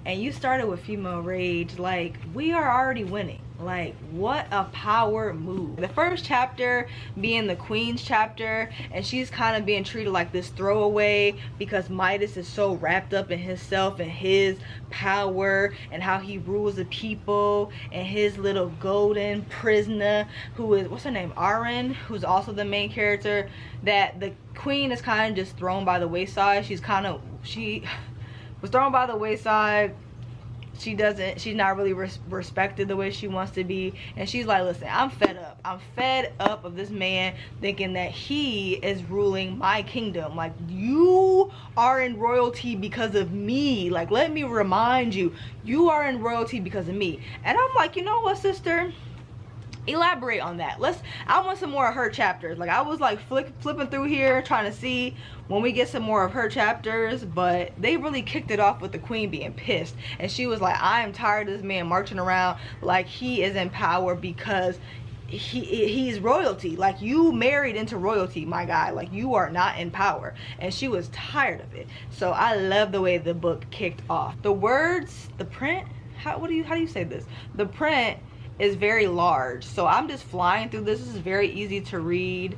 and you started with female rage, like, we are already winning. Like, what a power move. The first chapter being the Queen's chapter, and she's kind of being treated like this throwaway because Midas is so wrapped up in himself and his power and how he rules the people, and his little golden prisoner who is, what's her name, Arin, who's also the main character, that the Queen is kind of just thrown by the wayside. She was thrown by the wayside. She's not really respected the way she wants to be, and she's like, listen, I'm fed up of this man thinking that he is ruling my kingdom. Like, you are in royalty because of me. Like, let me remind you, you are in royalty because of me. And I'm like, you know what, sister, elaborate on that. I want some more of her chapters. Like, I was like flipping through here trying to see when we get some more of her chapters, but they really kicked it off with the Queen being pissed, and she was like, I am tired of this man marching around like he is in power because he's royalty. Like, you married into royalty, my guy. Like, you are not in power. And she was tired of it. So I love the way the book kicked off. The words, the print, how do you say this? The print is very large, so I'm just flying through this. This is very easy to read.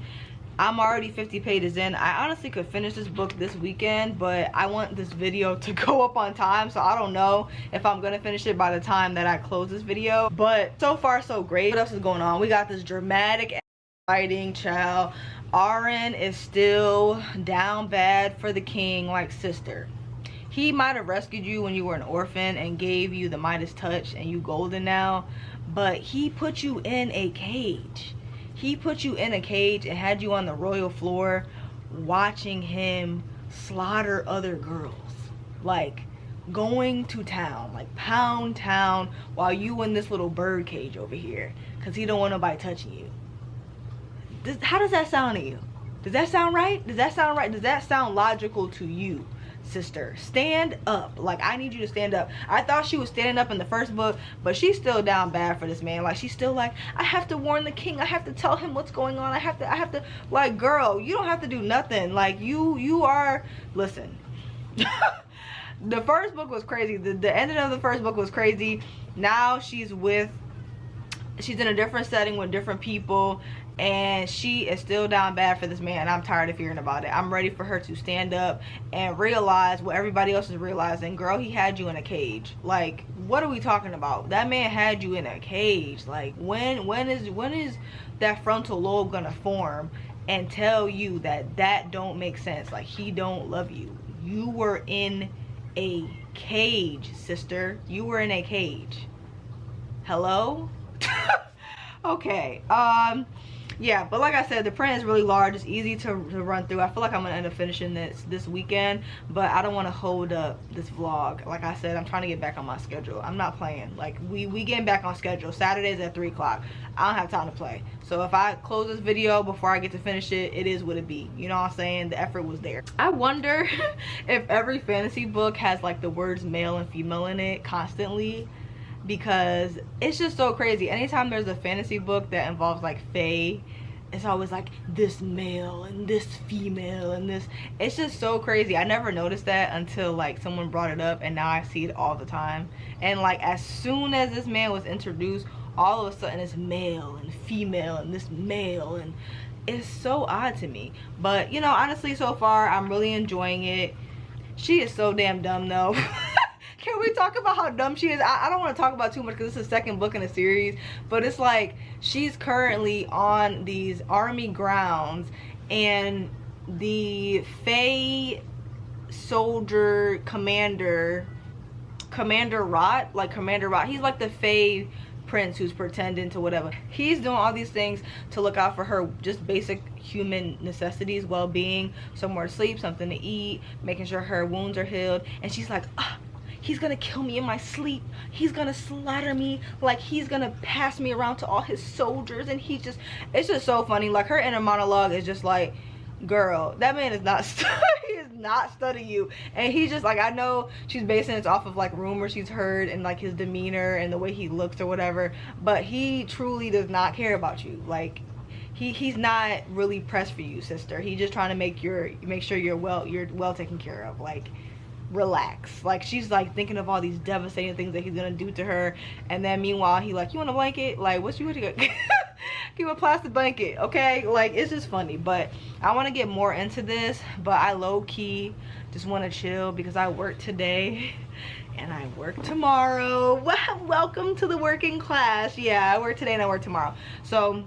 I'm already 50 pages in. I honestly could finish this book this weekend, but I want this video to go up on time, so I don't know if I'm gonna finish it by the time that I close this video. But so far so great. What else is going on? We got this dramatic fighting, child. Arin is still down bad for the king, like, sister. He might have rescued you when you were an orphan and gave you the Midas touch and you golden now, but he put you in a cage. He put you in a cage and had you on the royal floor watching him slaughter other girls. Like, going to town, like pound town, while you in this little bird cage over here because he don't want nobody touching you. How does that sound to you? Does that sound right? Does that sound right? Does that sound logical to you? sister, stand up. Like, I need you to stand up. I thought she was standing up in the first book, but she's still down bad for this man. Like, she's still like, I have to warn the king, I have to tell him what's going on, I have to like, girl, you don't have to do nothing. Like, you are, listen. The first book was crazy. The ending of the first book was crazy. Now she's in a different setting with different people, and she is still down bad for this man. I'm tired of hearing about it. I'm ready for her to stand up and realize what everybody else is realizing. Girl, he had you in a cage. Like, what are we talking about? That man had you in a cage. Like, when is that frontal lobe gonna form and tell you that don't make sense? Like, he don't love you. You were in a cage, sister. You were in a cage. Hello? Okay. Yeah, but like I said, the print is really large. It's easy to run through. I feel like I'm gonna end up finishing this weekend, but I don't want to hold up this vlog. Like I said, I'm trying to get back on my schedule. I'm not playing. Like, we getting back on schedule. Saturdays at 3 o'clock. I don't have time to play. So if I close this video before I get to finish it, it is what it be. You know what I'm saying? The effort was there. I wonder if every fantasy book has like the words male and female in it constantly, because it's just so crazy. Anytime there's a fantasy book that involves like fae, it's always like this male and this female and this. It's just so crazy. I never noticed that until like someone brought it up, and now I see it all the time. And like, as soon as this man was introduced, all of a sudden it's male and female and this male, and it's so odd to me. But you know, honestly, so far I'm really enjoying it. She is so damn dumb though. Can we talk about how dumb she is? I don't want to talk about too much because it's the second book in the series, but it's like, she's currently on these army grounds, and the Fae soldier Commander Rot, he's like the Fae prince who's pretending to whatever. He's doing all these things to look out for her just basic human necessities, well-being, somewhere to sleep, something to eat, making sure her wounds are healed. And she's like, he's gonna kill me in my sleep, he's gonna slaughter me, like he's gonna pass me around to all his soldiers. And it's just so funny. Like, her inner monologue is just like, girl, that man is not he is not studying you. And he's just like, I know she's basing this off of like rumors she's heard and like his demeanor and the way he looks or whatever, but he truly does not care about you. Like, he's not really pressed for you, sister. He's just trying to make sure you're well taken care of. Like, relax. Like, she's like thinking of all these devastating things that he's gonna do to her, and then meanwhile he like, you want a blanket? Like, what you want to go give a plastic blanket? Okay, like, it's just funny. But I want to get more into this, but I low-key just want to chill because I work today and I work tomorrow. Welcome to the working class. Yeah, I work today and I work tomorrow. So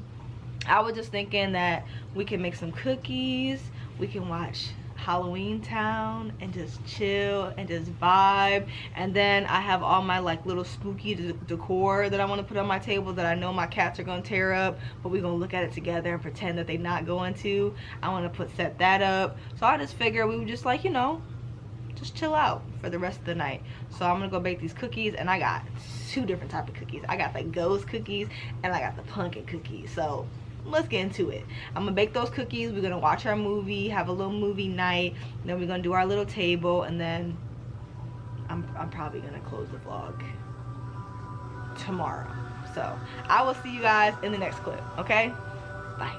I was just thinking that we can make some cookies, we can watch Halloween Town and just chill and just vibe. And then I have all my like little spooky decor that I want to put on my table that I know my cats are gonna tear up, but we're gonna look at it together and pretend that they're not going to. I want to set that up. So I just figure we would just, like, you know, just chill out for the rest of the night. So I'm gonna go bake these cookies, and I got 2 different types of cookies. I got the ghost cookies and I got the pumpkin cookies. So let's get into it. I'm gonna bake those cookies, we're gonna watch our movie, have a little movie night, then we're gonna do our little table, and then I'm probably gonna close the vlog tomorrow. So I will see you guys in the next clip. Okay, bye.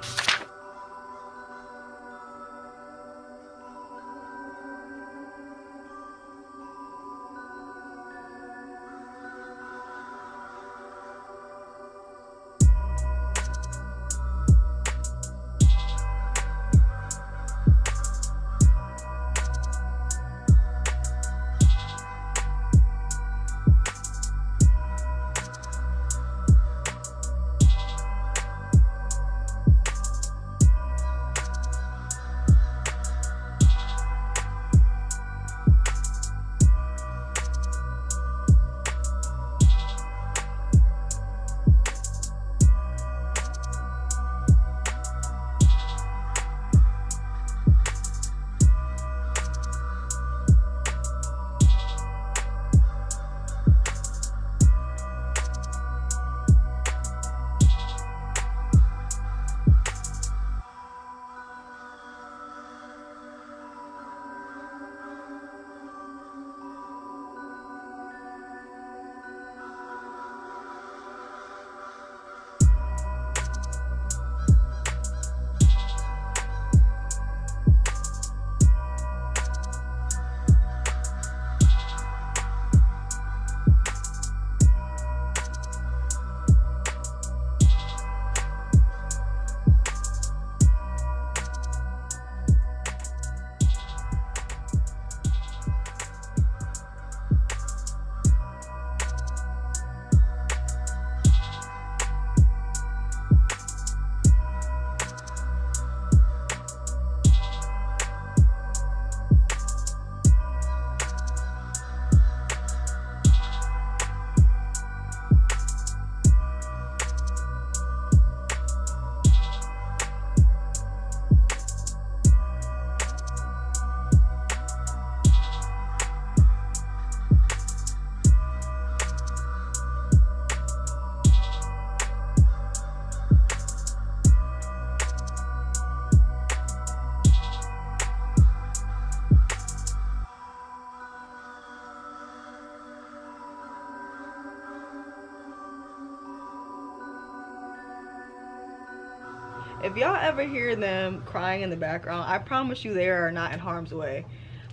If y'all ever hear them crying in the background, I promise you they are not in harm's way.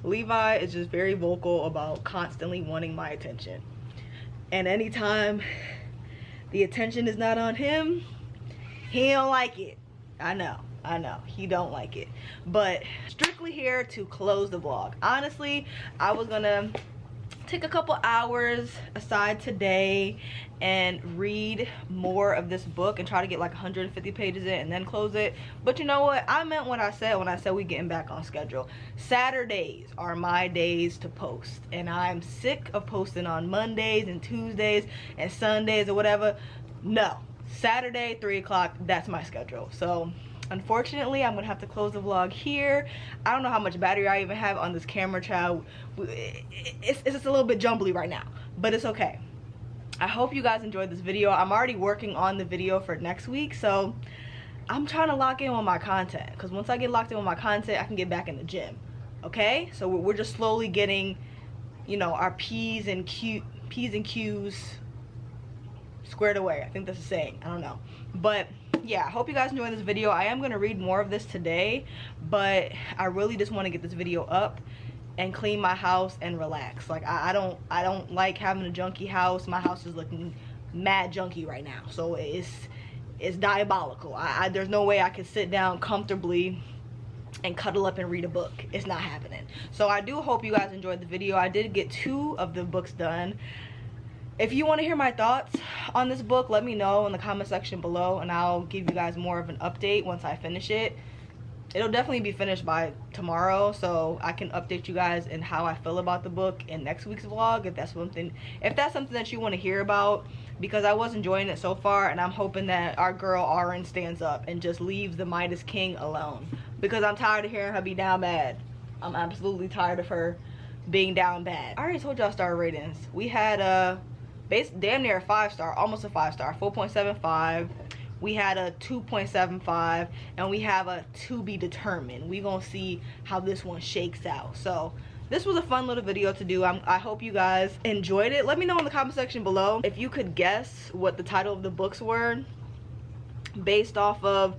Levi is just very vocal about constantly wanting my attention. And anytime the attention is not on him, he don't like it. I know, he don't like it. But strictly here to close the vlog. Honestly, I was gonna take a couple hours aside today and read more of this book and try to get like 150 pages in and then close it. But you know what, I meant what I said when I said we getting back on schedule. Saturdays are my days to post, and I'm sick of posting on Mondays and Tuesdays and Sundays or whatever. No, Saturday 3 o'clock, that's my schedule. So unfortunately, I'm gonna have to close the vlog here. I don't know how much battery I even have on this camera, child. It's just a little bit jumbly right now, but it's okay. I hope you guys enjoyed this video. I'm already working on the video for next week, so I'm trying to lock in on my content, because once I get locked in on my content, I can get back in the gym. Okay, so we're just slowly getting, you know, our P's and Q's squared away. I think that's a saying, I don't know. But yeah, I hope you guys enjoyed this video. I am going to read more of this today, but I really just want to get this video up and clean my house and relax. Like I don't like having a junky house. My house is looking mad junky right now, so it's diabolical. There's no way I can sit down comfortably and cuddle up and read a book. It's not happening. So I do hope you guys enjoyed the video. I did get 2 of the books done. If you want to hear my thoughts on this book, let me know in the comment section below, and I'll give you guys more of an update once I finish it. It'll definitely be finished by tomorrow, so I can update you guys in how I feel about the book in next week's vlog, if that's something that you want to hear about, because I was enjoying it so far, and I'm hoping that our girl Auren stands up and just leaves the Midas King alone, because I'm tired of hearing her be down bad. I'm absolutely tired of her being down bad. I already told y'all star ratings. We had damn near a 5-star, almost a 5-star, 4.75. We had a 2.75, and we have a to be determined. We gonna see how this one shakes out. So this was a fun little video to do. I hope you guys enjoyed it. Let me know in the comment section below if you could guess what the title of the books were based off of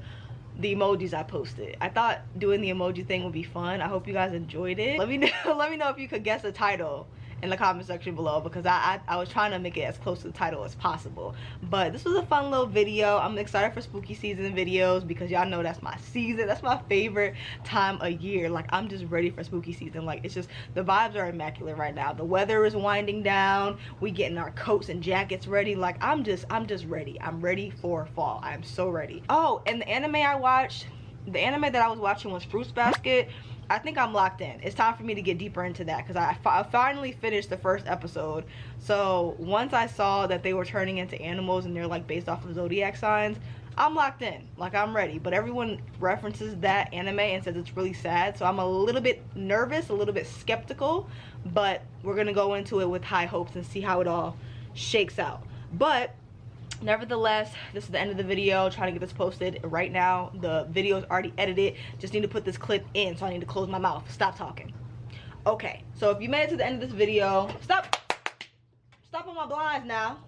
the emojis I posted. I thought doing the emoji thing would be fun. I hope you guys enjoyed it. Let me know if you could guess the title in the comment section below, because I was trying to make it as close to the title as possible. But this was a fun little video. I'm excited for spooky season videos, because y'all know that's my season. That's my favorite time of year. Like, I'm just ready for spooky season. Like, it's just, the vibes are immaculate right now. The weather is winding down. We getting our coats and jackets ready. Like, I'm just ready. I'm ready for fall. I'm so ready. Oh, and the anime the anime that I was watching was Fruits Basket. I think I'm locked in. It's time for me to get deeper into that, because I finally finished the first episode. So once I saw that they were turning into animals and they're like based off of zodiac signs, I'm locked in. Like, I'm ready. But everyone references that anime and says it's really sad, so I'm a little bit nervous, a little bit skeptical, but we're gonna go into it with high hopes and see how it all shakes out. But nevertheless, this is the end of the video. Trying to get this posted right now. The video is already edited. Just need to put this clip in, so I need to close my mouth. Stop talking. Okay, so if you made it to the end of this video, stop on my blinds now.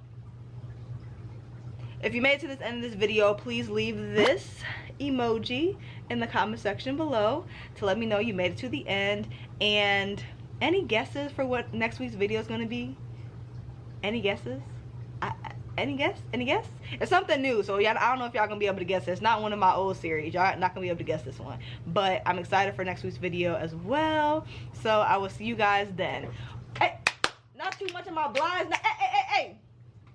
If you made it to this end of this video, please leave this emoji in the comment section below to let me know you made it to the end. And any guesses for what next week's video is going to be? Any guesses? Any guess? It's something new, so y'all, I don't know if y'all gonna be able to guess it. It's not one of my old series. Y'all not gonna be able to guess this one, but I'm excited for next week's video as well. So I will see you guys then. Hey, not too much of my blinds now. Hey,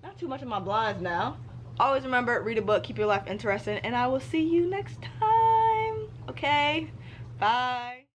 not too much of my blinds now. Always remember, read a book, keep your life interesting, and I will see you next time. Okay, bye.